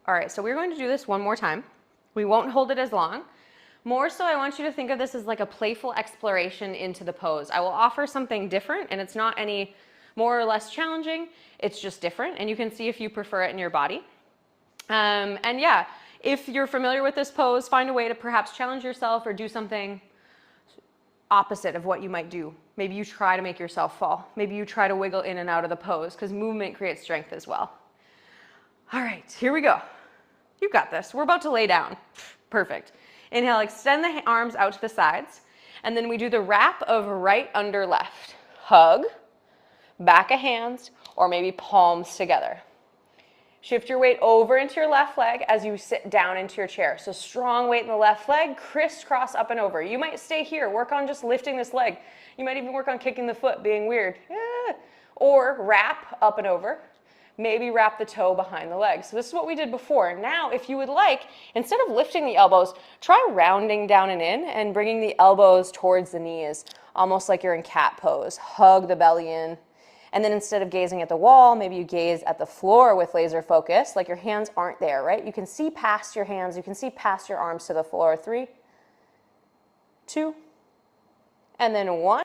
All right, so we're going to do this one more time. We won't hold it as long. More so, I want you to think of this as like a playful exploration into the pose. I will offer something different, and it's not any more or less challenging. It's just different, and you can see if you prefer it in your body. And yeah, if you're familiar with this pose, find a way to perhaps challenge yourself or do something opposite of what you might do. Maybe you try to make yourself fall. Maybe you try to wiggle in and out of the pose, because movement creates strength as well. All right, here we go. You got this. We're about to lay down. Perfect. Inhale, extend the arms out to the sides, and then we do the wrap of right under left. Hug, back of hands, or maybe palms together. Shift your weight over into your left leg as you sit down into your chair. So strong weight in the left leg, crisscross up and over. You might stay here, work on just lifting this leg. You might even work on kicking the foot, being weird. Or wrap up and over. Maybe wrap the toe behind the leg. So this is what we did before. Now, if you would like, instead of lifting the elbows, try rounding down and in and bringing the elbows towards the knees, almost like you're in cat pose. Hug the belly in. And then instead of gazing at the wall, maybe you gaze at the floor with laser focus, like your hands aren't there, right? You can see past your hands. You can see past your arms to the floor. 3, 2, and then 1.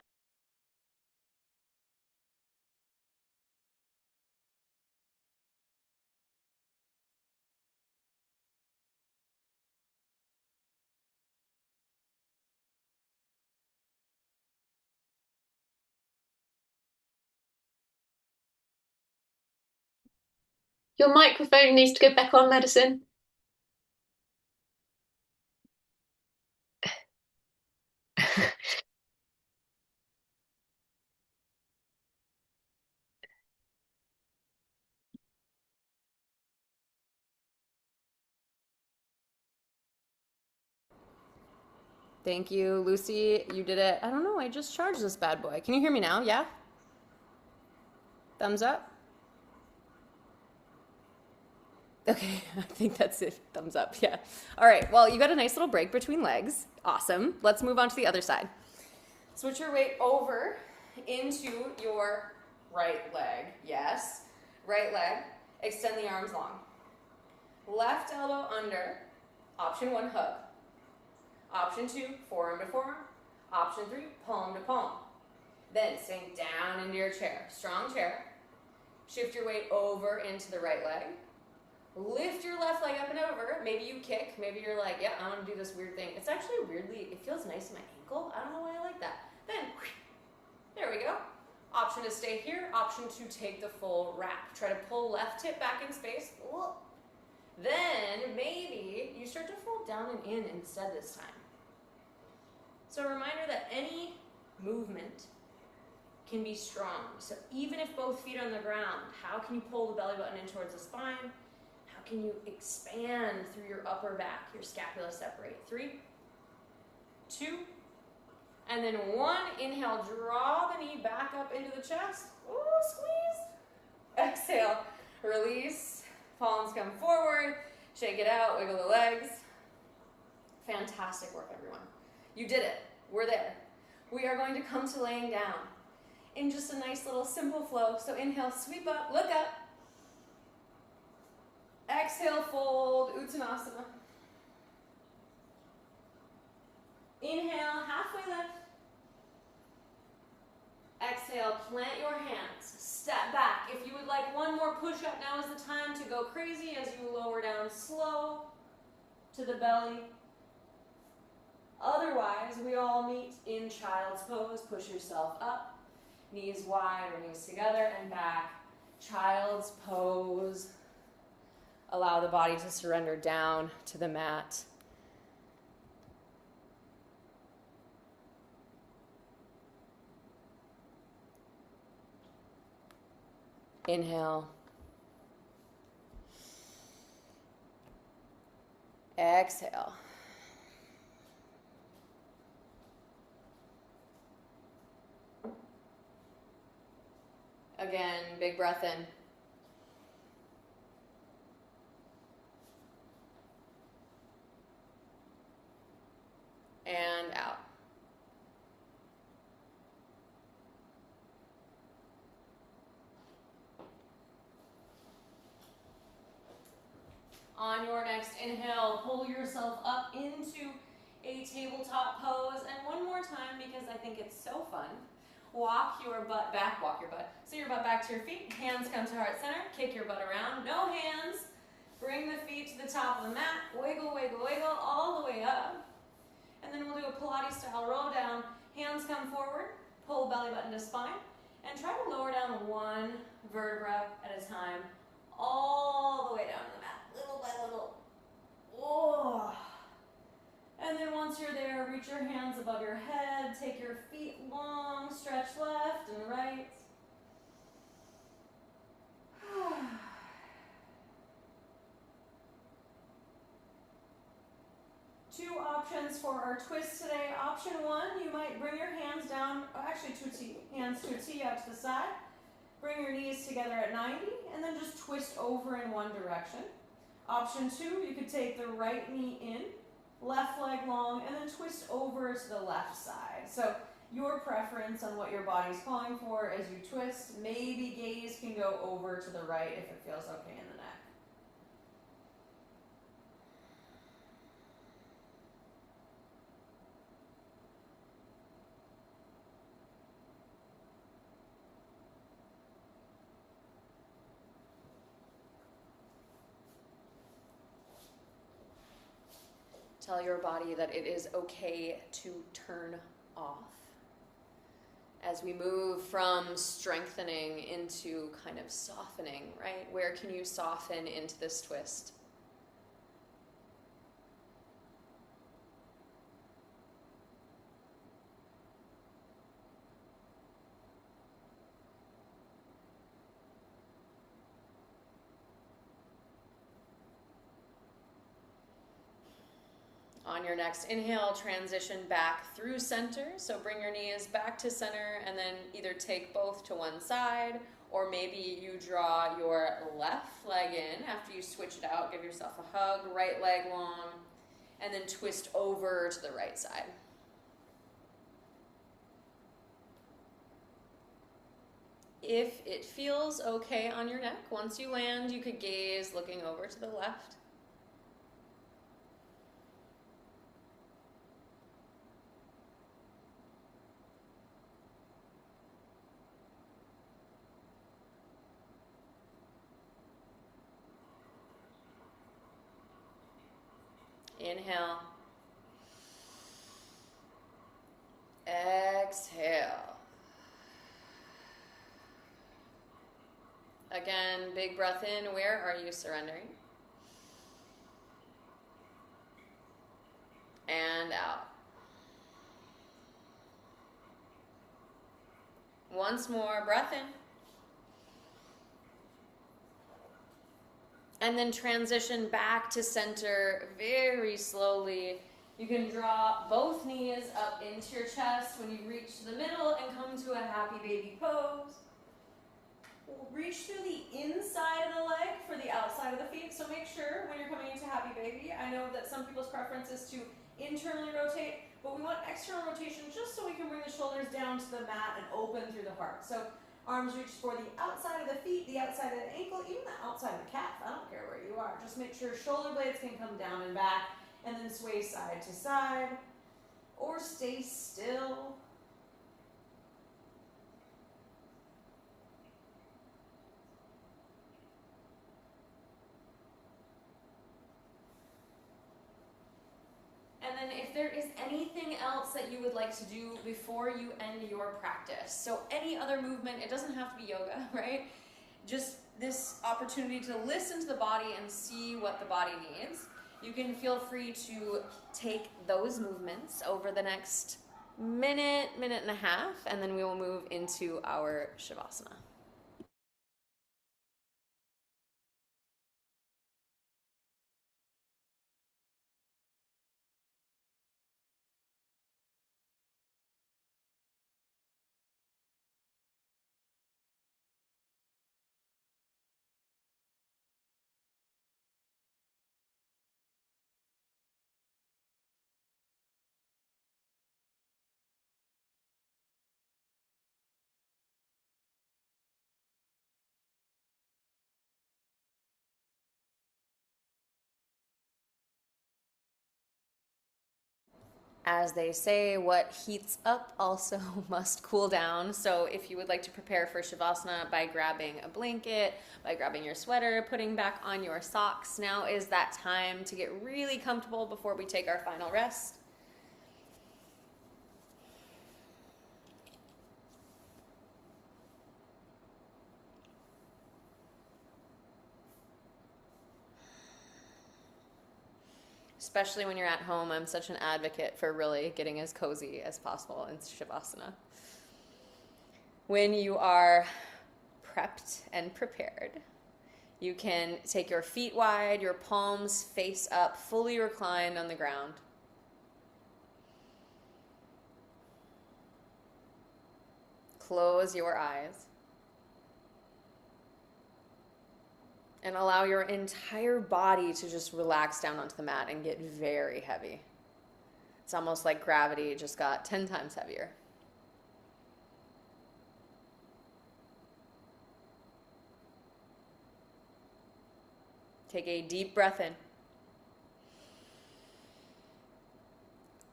Your microphone needs to go back on, Madison. Thank you, Lucy. You did it. I don't know. I just charged this bad boy. Can you hear me now? Yeah? Thumbs up? Okay, I think that's it. Thumbs up. Yeah. All right. Well, you got a nice little break between legs. Awesome. Let's move on to the other side. Switch your weight over into your right leg. Yes. Right leg. Extend the arms long. Left elbow under. Option 1, hug. Option 2, forearm to forearm. Option 3, palm to palm. Then sink down into your chair. Strong chair. Shift your weight over into the right leg. Lift your left leg up and over. Maybe you kick. Maybe you're like, yeah, I want to do this weird thing. It's actually weirdly, it feels nice in my ankle. I don't know why I like that. Then, there we go. Option to stay here. Option to take the full wrap. Try to pull left hip back in space. Then, maybe you start to fold down and in instead this time. So a reminder that any movement can be strong. So even if both feet are on the ground, how can you pull the belly button in towards the spine? How can you expand through your upper back, your scapula separate? 3, 2, and then 1. Inhale, draw the knee back up into the chest. Ooh, squeeze. Exhale, release. Palms come forward. Shake it out, wiggle the legs. Fantastic work, everyone. You did it. We're there. We are going to come to laying down in just a nice little simple flow. So inhale, sweep up, look up. Exhale, fold, Uttanasana. Inhale, halfway lift. Exhale, plant your hands. Step back. If you would like one more push-up, now is the time to go crazy as you lower down slow to the belly. Otherwise, we all meet in child's pose. Push yourself up, knees wide or knees together, and back. Child's pose. Allow the body to surrender down to the mat. Inhale. Exhale. Again, big breath in. And out. On your next inhale, pull yourself up into a tabletop pose. And one more time, because I think it's so fun, walk your butt back, walk your butt. So your butt back to your feet, hands come to heart center, kick your butt around, no hands. Bring the feet to the top of the mat, wiggle, wiggle, wiggle, all the way up. And then we'll do a Pilates style roll down. Hands come forward, pull belly button to spine, and try to lower down one vertebra at a time, all the way down to the mat, little by little. Oh. And then once you're there, reach your hands above your head, take your feet long, stretch left and right. 2 options for our twist today. Option 1, you might bring your hands down, actually hands to a T out to the side. Bring your knees together at 90 and then just twist over in one direction. Option 2, you could take the right knee in, left leg long, and then twist over to the left side. So your preference on what your body's calling for as you twist. Maybe gaze can go over to the right if it feels okay in the neck. Tell your body that it is okay to turn off. As we move from strengthening into kind of softening, right? Where can you soften into this twist? On your next inhale, transition back through center. So bring your knees back to center and then either take both to one side, or maybe you draw your left leg in after you switch it out. Give yourself a hug, right leg long, and then twist over to the right side. If it feels okay on your neck, once you land, you could gaze looking over to the left. Inhale. Exhale. Again, big breath in. Where are you surrendering? And out. Once more, breath in. And then transition back to center very slowly. You can draw both knees up into your chest when you reach the middle and come to a happy baby pose. We'll reach through the inside of the leg for the outside of the feet. So make sure when you're coming into happy baby, I know that some people's preference is to internally rotate, but we want external rotation just so we can bring the shoulders down to the mat and open through the heart. So arms reach for the outside of the feet, the outside of the ankle, even the outside of the calf. I don't care where you are. Just make sure shoulder blades can come down and back, and then sway side to side, or stay still. And then if there is anything else that you would like to do before you end your practice, so any other movement, it doesn't have to be yoga, right? Just this opportunity to listen to the body and see what the body needs. You can feel free to take those movements over the next minute and a half, and then we will move into our Shavasana. As they say, what heats up also must cool down. So if you would like to prepare for Shavasana by grabbing a blanket, by grabbing your sweater, putting back on your socks, now is that time to get really comfortable before we take our final rest. Especially when you're at home, I'm such an advocate for really getting as cozy as possible in Shavasana. When you are prepped and prepared, you can take your feet wide, your palms face up, fully reclined on the ground. Close your eyes. And allow your entire body to just relax down onto the mat and get very heavy. It's almost like gravity just got 10 times heavier. Take a deep breath in.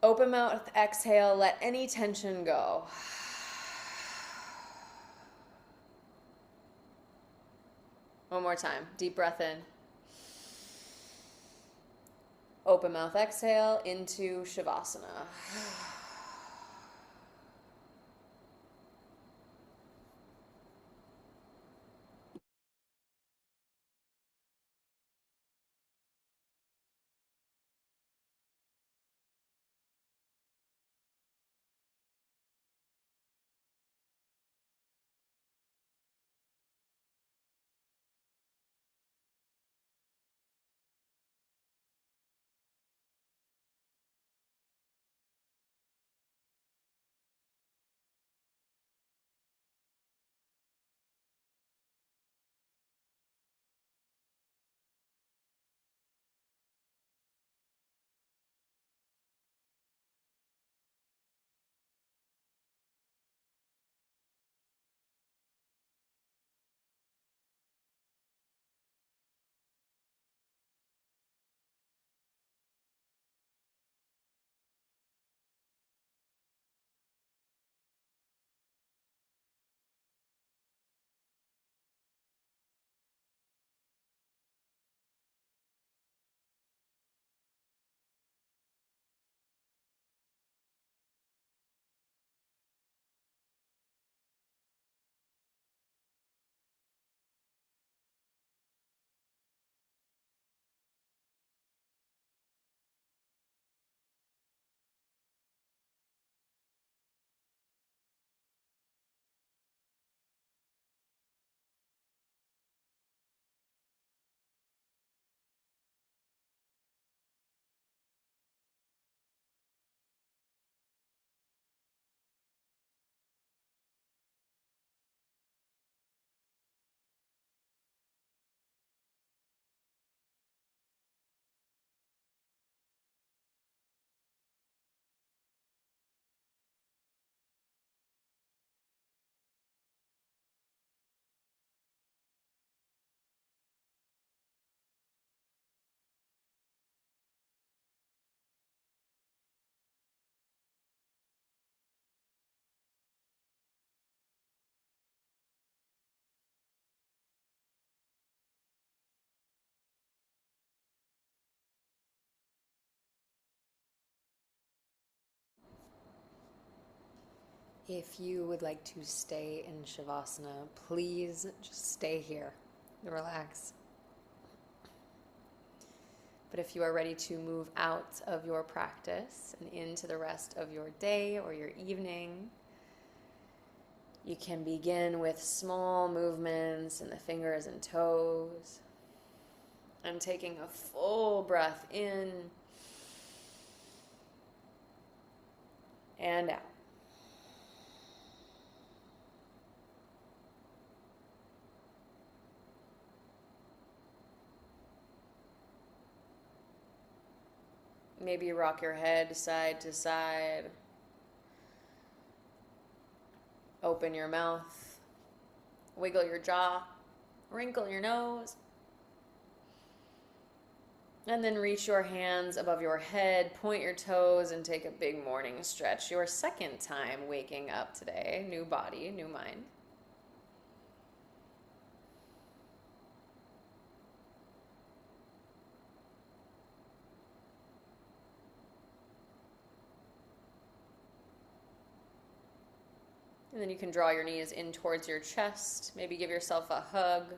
Open mouth, exhale, let any tension go. One more time. Deep breath in. Open mouth, exhale into Shavasana. If you would like to stay in Shavasana, please just stay here. Relax. But if you are ready to move out of your practice and into the rest of your day or your evening, you can begin with small movements in the fingers and toes. And taking a full breath in and out. Maybe rock your head side to side. Open your mouth. Wiggle your jaw. Wrinkle your nose. And then reach your hands above your head, point your toes, and take a big morning stretch. Your second time waking up today. New body, new mind. And then you can draw your knees in towards your chest. Maybe give yourself a hug.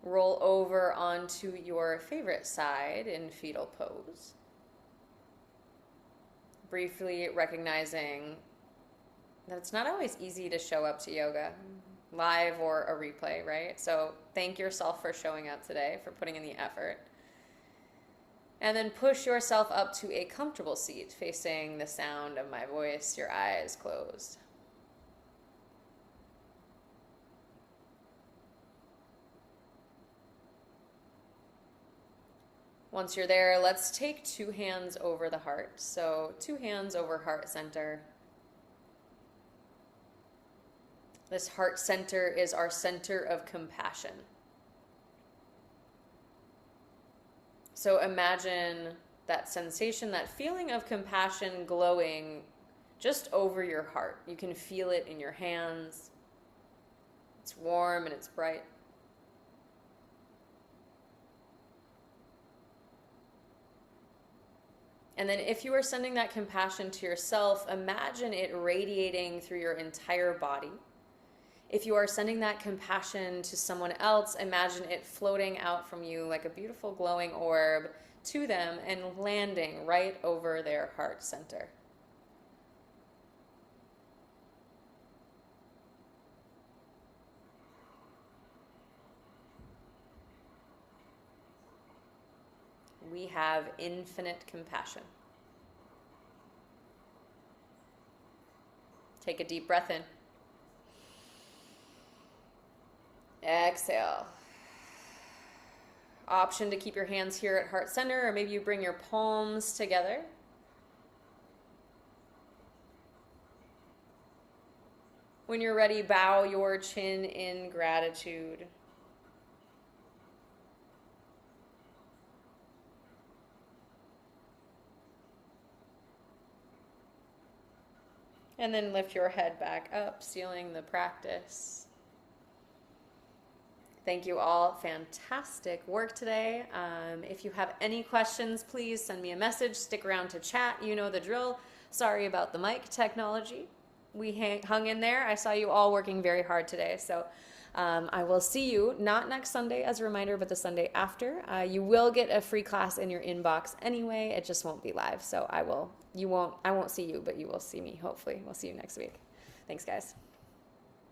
Roll over onto your favorite side in fetal pose. Briefly recognizing that it's not always easy to show up to yoga, live or a replay, right? So thank yourself for showing up today, for putting in the effort. And then push yourself up to a comfortable seat facing the sound of my voice, your eyes closed. Once you're there, let's take 2 hands over the heart. So 2 hands over heart center. This heart center is our center of compassion. So imagine that sensation, that feeling of compassion glowing just over your heart. You can feel it in your hands. It's warm and it's bright. And then if you are sending that compassion to yourself, imagine it radiating through your entire body. If you are sending that compassion to someone else, imagine it floating out from you like a beautiful glowing orb to them and landing right over their heart center. We have infinite compassion. Take a deep breath in. Exhale. Option to keep your hands here at heart center, or maybe you bring your palms together. When you're ready, bow your chin in gratitude. And then lift your head back up, sealing the practice. Thank you all. Fantastic work today. If you have any questions, please send me a message. Stick around to chat. You know the drill. Sorry about the mic technology. We hung in there. I saw you all working very hard today. So I will see you, not next Sunday as a reminder, but the Sunday after. You will get a free class in your inbox anyway. It just won't be live. So I won't see you, but you will see me, hopefully. We'll see you next week. Thanks, guys.